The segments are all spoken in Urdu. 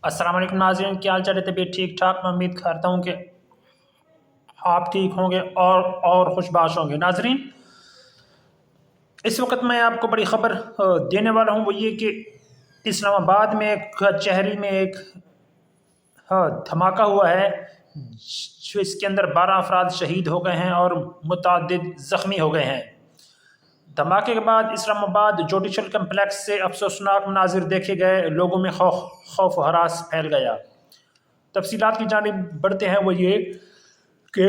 السلام علیکم ناظرین، کیا حال چال ہے؟ طبیعت ٹھیک ٹھاک؟ میں امید کرتا ہوں کہ آپ ٹھیک ہوں گے اور خوش باش ہوں گے۔ ناظرین، اس وقت میں آپ کو بڑی خبر دینے والا ہوں، وہ یہ کہ اسلام آباد میں ایک کچہری میں ایک دھماکہ ہوا ہے، جو اس کے اندر 12 افراد شہید ہو گئے ہیں اور متعدد زخمی ہو گئے ہیں۔ دھماکے کے بعد اسلام آباد جوڈیشل کمپلیکس سے افسوسناک مناظر دیکھے گئے، لوگوں میں خوف و ہراس پھیل گیا۔ تفصیلات کی جانب بڑھتے ہیں، وہ یہ کہ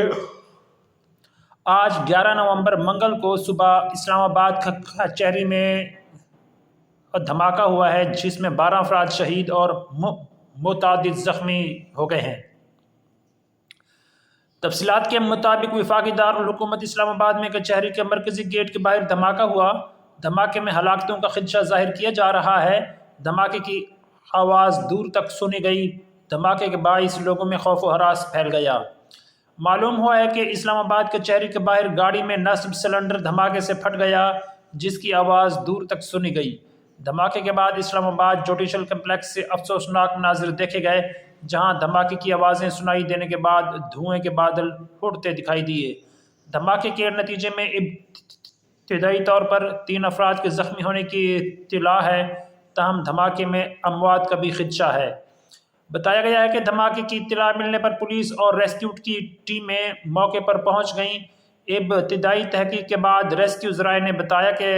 آج 11 نومبر منگل کو صبح اسلام آباد کچہری میں دھماکہ ہوا ہے، جس میں 12 افراد شہید اور متعدد زخمی ہو گئے ہیں۔ تفصیلات کے مطابق وفاقی دارالحکومت اسلام آباد میں کچہری کے مرکزی گیٹ کے باہر دھماکہ ہوا۔ دھماکے میں ہلاکتوں کا خدشہ ظاہر کیا جا رہا ہے۔ دھماکے کی آواز دور تک سنی گئی۔ دھماکے کے باعث لوگوں میں خوف و ہراس پھیل گیا۔ معلوم ہوا ہے کہ اسلام آباد کچہری کے باہر گاڑی میں نصب سلنڈر دھماکے سے پھٹ گیا، جس کی آواز دور تک سنی گئی۔ دھماکے کے بعد اسلام آباد جوڈیشل کمپلیکس سے افسوسناک مناظر دیکھے گئے، جہاں دھماکے کی آوازیں سنائی دینے کے بعد دھوئیں کے بادل اڑتے دکھائی دیے۔ دھماکے کے نتیجے میں ابتدائی طور پر 3 افراد کے زخمی ہونے کی اطلاع ہے، تاہم دھماکے میں اموات کا بھی خدشہ ہے۔ بتایا گیا ہے کہ دھماکے کی اطلاع ملنے پر پولیس اور ریسکیو کی ٹیمیں موقع پر پہنچ گئیں۔ ابتدائی تحقیق کے بعد ریسکیو ذرائع نے بتایا کہ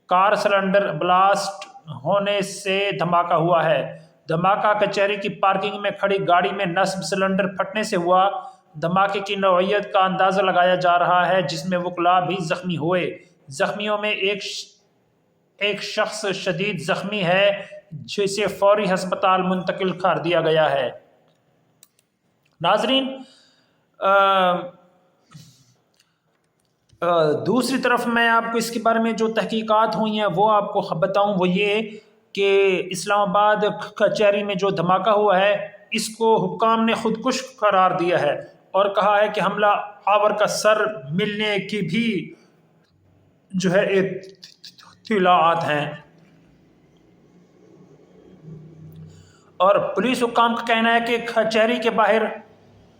کار سلنڈر بلاسٹ ہونے سے دھماکہ ہوا ہے۔ دھماکہ کچہری کی پارکنگ میں کھڑی گاڑی میں نصب سلنڈر پھٹنے سے ہوا۔ دھماکے کی نوعیت کا اندازہ لگایا جا رہا ہے، جس میں وکلاء بھی زخمی ہوئے۔ زخمیوں میں ایک شخص شدید زخمی ہے، جسے فوری ہسپتال منتقل کر دیا گیا ہے۔ ناظرین، دوسری طرف میں آپ کو اس کے بارے میں جو تحقیقات ہوئی ہیں وہ آپ کو بتاؤں، وہ یہ کہ اسلام آباد کچہری میں جو دھماکہ ہوا ہے، اس کو حکام نے خودکش قرار دیا ہے اور کہا ہے کہ حملہ آور کا سر ملنے کی بھی جو ہے اطلاعات ہیں، اور پولیس حکام کا کہنا ہے کہ کچہری کے باہر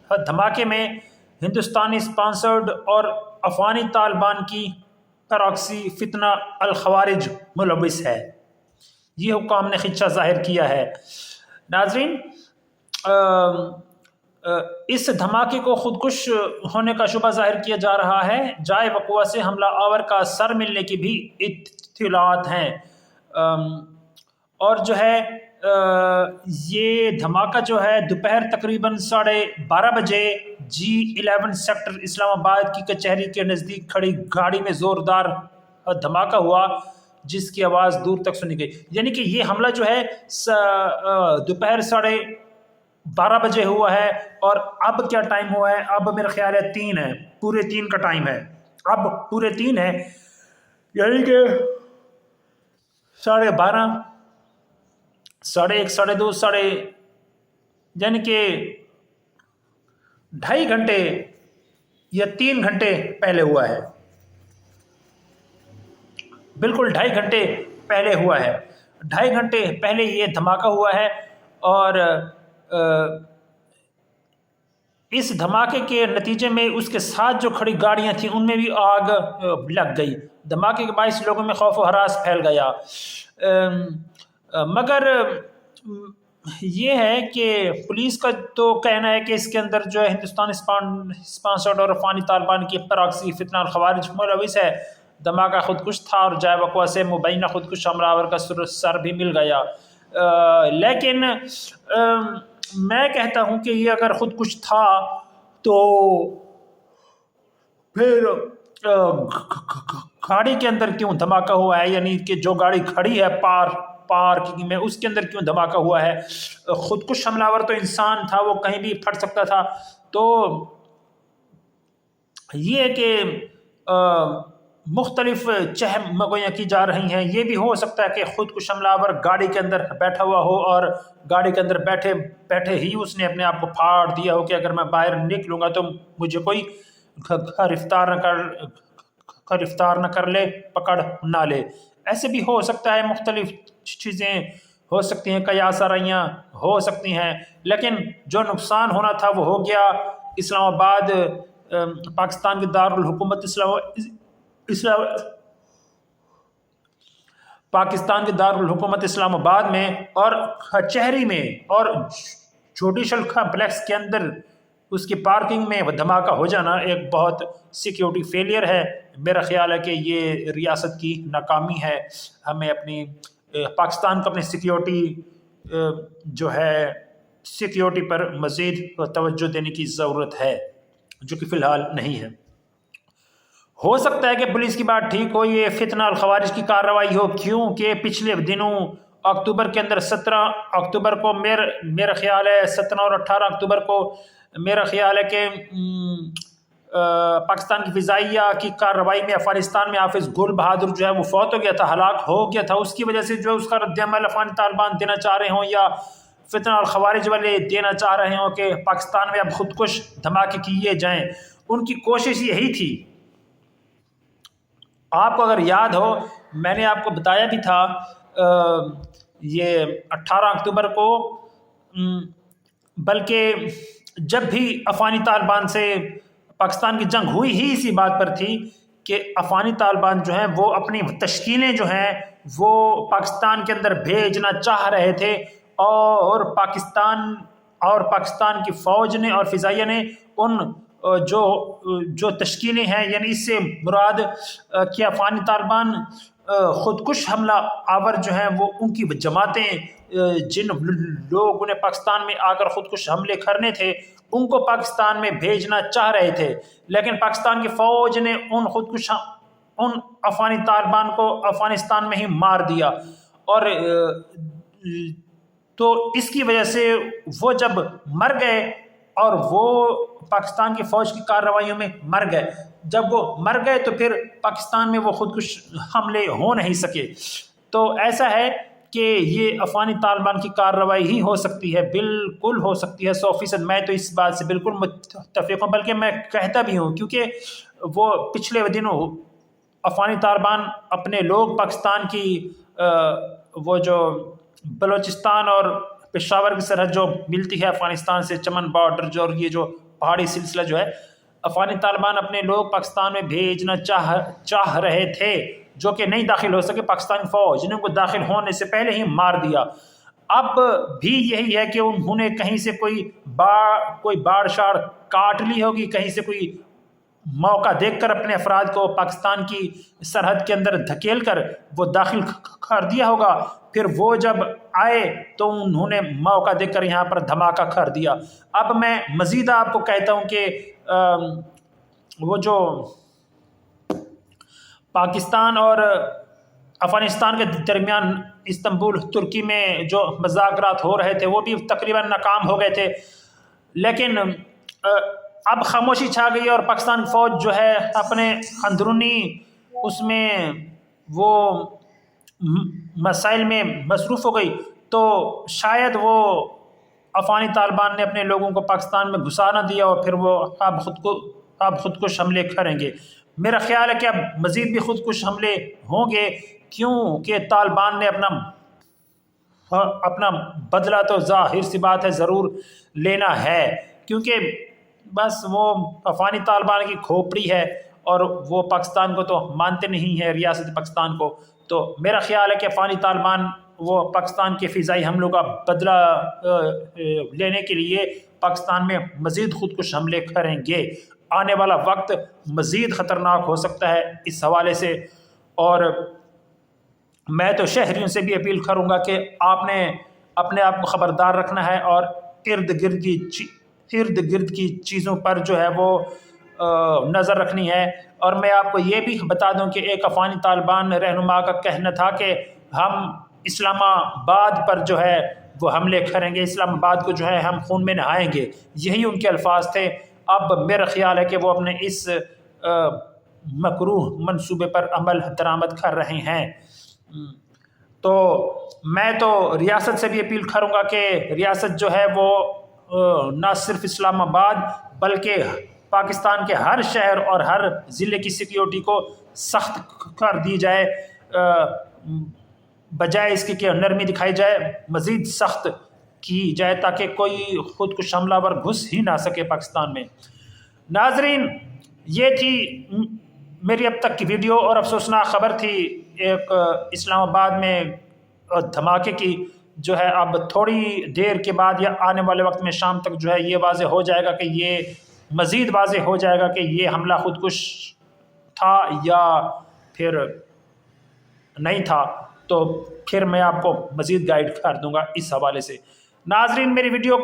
دھماکے میں ہندوستانی سپانسرڈ اور افغانی طالبان کی پراکسی فتنہ الخوارج ملوث ہے۔ یہ حکام نے خدشہ ظاہر کیا ہے۔ ناظرین، اس دھماکے کو خودکش ہونے کا شبہ ظاہر کیا جا رہا ہے۔ جائے وقوع سے حملہ آور کا سر ملنے کی بھی اطلاعات ہیں، اور جو ہے یہ دھماکہ جو ہے دوپہر تقریباً 12:30 بجے G11 سیکٹر اسلام آباد کی کچہری کے نزدیک کھڑی گاڑی میں زوردار دھماکہ ہوا، جس کی آواز دور تک سنی گئی۔ یعنی کہ یہ حملہ جو ہے دوپہر 12:30 بجے ہوا ہے، اور اب کیا ٹائم ہوا ہے؟ اب میرا خیال ہے 3 ہے، پورے 3 کا ٹائم ہے، اب پورے 3 ہے، یعنی کہ 12:30، 1:30، 2:30، یعنی کہ 2.5 گھنٹے یا 3 گھنٹے پہلے ہوا ہے، بالکل 2.5 گھنٹے پہلے ہوا ہے، 2.5 گھنٹے پہلے یہ دھماکہ ہوا ہے، اور اس دھماکے کے نتیجے میں اس کے ساتھ جو کھڑی گاڑیاں تھیں ان میں بھی آگ لگ گئی۔ دھماکے کے باعث لوگوں میں خوف و ہراس پھیل گیا۔ مگر یہ ہے کہ پولیس کا تو کہنا ہے کہ اس کے اندر جو ہے ہندوستانی اسپانسرڈ اور افغانی طالبان کی پراکسی فتنہ الخوارج ملوث ہے۔ دھماکہ خودکش تھا اور جائے وقوع سے مبینہ خودکش حملہ آور کا سر بھی مل گیا، لیکن میں کہتا ہوں کہ یہ اگر خودکش تھا تو پھر گاڑی کے اندر کیوں دھماکہ ہوا ہے؟ یعنی کہ جو گاڑی کھڑی ہے پارکنگ میں، اس کے اندر کیوں دھماکہ ہوا ہے؟ خودکش حملہ آور تو انسان تھا، وہ کہیں بھی پھٹ سکتا تھا۔ تو یہ کہ مختلف چہم گویاں کی جا رہی ہیں، یہ بھی ہو سکتا ہے کہ خودکش حملہ آور گاڑی کے اندر بیٹھا ہوا ہو، اور گاڑی کے اندر بیٹھے ہی اس نے اپنے آپ کو پھاڑ دیا ہو کہ اگر میں باہر نکلوں گا تو مجھے کوئی گرفتار نہ کر لے، پکڑ نہ لے۔ ایسے بھی ہو سکتا ہے، مختلف چیزیں ہو سکتی ہیں، کئی آساریاں ہو سکتی ہیں، لیکن جو نقصان ہونا تھا وہ ہو گیا۔ اسلام آباد پاکستان کے دارالحکومت پاکستان کے دارالحکومت اسلام آباد میں اور کچہری میں اور جوڈیشل کمپلیکس کے اندر اس کی پارکنگ میں دھماکہ ہو جانا ایک بہت سیکیورٹی فیلئر ہے۔ میرا خیال ہے کہ یہ ریاست کی ناکامی ہے۔ ہمیں اپنی پاکستان کو اپنی سیکیورٹی پر مزید توجہ دینے کی ضرورت ہے، جو کہ فی الحال نہیں ہے۔ ہو سکتا ہے کہ پولیس کی بات ٹھیک ہو، یہ فتنہ الخوارج کی کارروائی ہو، کیونکہ پچھلے دنوں اکتوبر کے اندر 17 اکتوبر کو میرا خیال ہے 17 اور 18 اکتوبر کو میرا خیال ہے کہ پاکستان کی فضائیہ کی کارروائی میں افغانستان میں حافظ گل بہادر جو ہے وہ فوت ہو گیا تھا، ہلاک ہو گیا تھا۔ اس کی وجہ سے جو اس کا رد عمل افغان طالبان دینا چاہ رہے ہوں یا فتنہ الخوارج والے دینا چاہ رہے ہوں کہ پاکستان میں اب خودکش دھماکے کیے جائیں، ان کی کوشش یہی تھی۔ آپ کو اگر یاد ہو، میں نے آپ کو بتایا بھی تھا یہ 18 اکتوبر کو، بلکہ جب بھی افغانی طالبان سے پاکستان کی جنگ ہوئی ہی اسی بات پر تھی کہ افغانی طالبان جو ہیں وہ اپنی تشکیلیں جو ہیں وہ پاکستان کے اندر بھیجنا چاہ رہے تھے، اور پاکستان کی فوج نے اور فضائیہ نے ان جو تشکیلیں ہیں، یعنی اس سے مراد کہ افغانی طالبان خودکش حملہ آور جو ہیں وہ ان کی جماعتیں جن لوگوں نے پاکستان میں آ کر خودکش حملے کرنے تھے ان کو پاکستان میں بھیجنا چاہ رہے تھے، لیکن پاکستان کی فوج نے ان افغانی طالبان کو افغانستان میں ہی مار دیا، اور تو اس کی وجہ سے وہ جب مر گئے اور وہ پاکستان کی فوج کی کارروائیوں میں مر گئے، جب وہ مر گئے تو پھر پاکستان میں وہ خودکش حملے ہو نہیں سکے۔ تو ایسا ہے کہ یہ افغانی طالبان کی کارروائی ہی ہو سکتی ہے، بالکل ہو سکتی ہے 100%۔ میں تو اس بات سے بالکل متفق ہوں، بلکہ میں کہتا بھی ہوں، کیونکہ وہ پچھلے دنوں افغانی طالبان اپنے لوگ پاکستان کی وہ جو بلوچستان اور پشاور کی سرحد جو ملتی ہے افغانستان سے، چمن بارڈر جو، اور یہ جو پہاڑی سلسلہ جو ہے، افغانی طالبان اپنے لوگ پاکستان میں بھیجنا چاہ رہے تھے، جو کہ نہیں داخل ہو سکے۔ پاکستانی فوج نے ان کو داخل ہونے سے پہلے ہی مار دیا۔ اب بھی یہی ہے کہ انہوں نے کہیں سے کوئی باڑ شاڑ کاٹ لی ہوگی، کہیں سے کوئی موقع دیکھ کر اپنے افراد کو پاکستان کی سرحد کے اندر دھکیل کر وہ داخل کر دیا ہوگا، پھر وہ جب آئے تو انہوں نے موقع دیکھ کر یہاں پر دھماکہ کر دیا۔ اب میں مزید آپ کو کہتا ہوں کہ وہ جو پاکستان اور افغانستان کے درمیان استنبول ترکی میں جو مذاکرات ہو رہے تھے وہ بھی تقریباً ناکام ہو گئے تھے، لیکن اب خاموشی چھا گئی اور پاکستان فوج جو ہے اپنے اندرونی اس میں وہ مسائل میں مصروف ہو گئی، تو شاید وہ افغانی طالبان نے اپنے لوگوں کو پاکستان میں گھسا نہ دیا اور پھر وہ اب خودکش حملے کریں گے۔ میرا خیال ہے کہ اب مزید بھی خودکش حملے ہوں گے، کیونکہ طالبان نے اپنا بدلہ تو ظاہر سی بات ہے ضرور لینا ہے، کیونکہ بس وہ افغانی طالبان کی کھوپڑی ہے اور وہ پاکستان کو تو مانتے نہیں ہیں، ریاست پاکستان کو۔ تو میرا خیال ہے کہ افغانی طالبان وہ پاکستان کے فضائی حملوں کا بدلہ لینے کے لیے پاکستان میں مزید خودکش حملے کریں گے۔ آنے والا وقت مزید خطرناک ہو سکتا ہے اس حوالے سے، اور میں تو شہریوں سے بھی اپیل کروں گا کہ آپ نے اپنے آپ کو خبردار رکھنا ہے اور ارد گرد کی چیزوں پر جو ہے وہ نظر رکھنی ہے۔ اور میں آپ کو یہ بھی بتا دوں کہ ایک افغانی طالبان رہنما کا کہنا تھا کہ ہم اسلام آباد پر جو ہے وہ حملے کریں گے، اسلام آباد کو جو ہے ہم خون میں نہائیں گے، یہی ان کے الفاظ تھے۔ اب میرا خیال ہے کہ وہ اپنے اس مکروہ منصوبے پر عمل درآمد کر رہے ہیں۔ تو میں تو ریاست سے بھی اپیل کروں گا کہ ریاست جو ہے وہ نہ صرف اسلام آباد بلکہ پاکستان کے ہر شہر اور ہر ضلع کی سیکیورٹی کو سخت کر دی جائے۔ بجائے اس کی کہ نرمی دکھائی جائے مزید سخت کی جائے تاکہ کوئی خود کش حملہ ور گھس ہی نہ سکے پاکستان میں۔ ناظرین یہ تھی میری اب تک کی ویڈیو، اور افسوسناک خبر تھی ایک اسلام آباد میں دھماکے کی، جو ہے اب تھوڑی دیر کے بعد یا آنے والے وقت میں شام تک جو ہے یہ واضح ہو جائے گا کہ یہ مزید واضح ہو جائے گا کہ یہ حملہ خودکش تھا یا پھر نہیں تھا، تو پھر میں آپ کو مزید گائیڈ کر دوں گا اس حوالے سے۔ ناظرین میری ویڈیو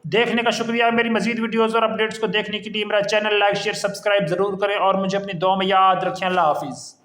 دیکھنے کا شکریہ۔ میری مزید ویڈیوز اور اپڈیٹس کو دیکھنے کے لیے میرا چینل لائک شیئر سبسکرائب ضرور کریں، اور مجھے اپنی دعاؤں میں یاد رکھیں۔ اللہ حافظ۔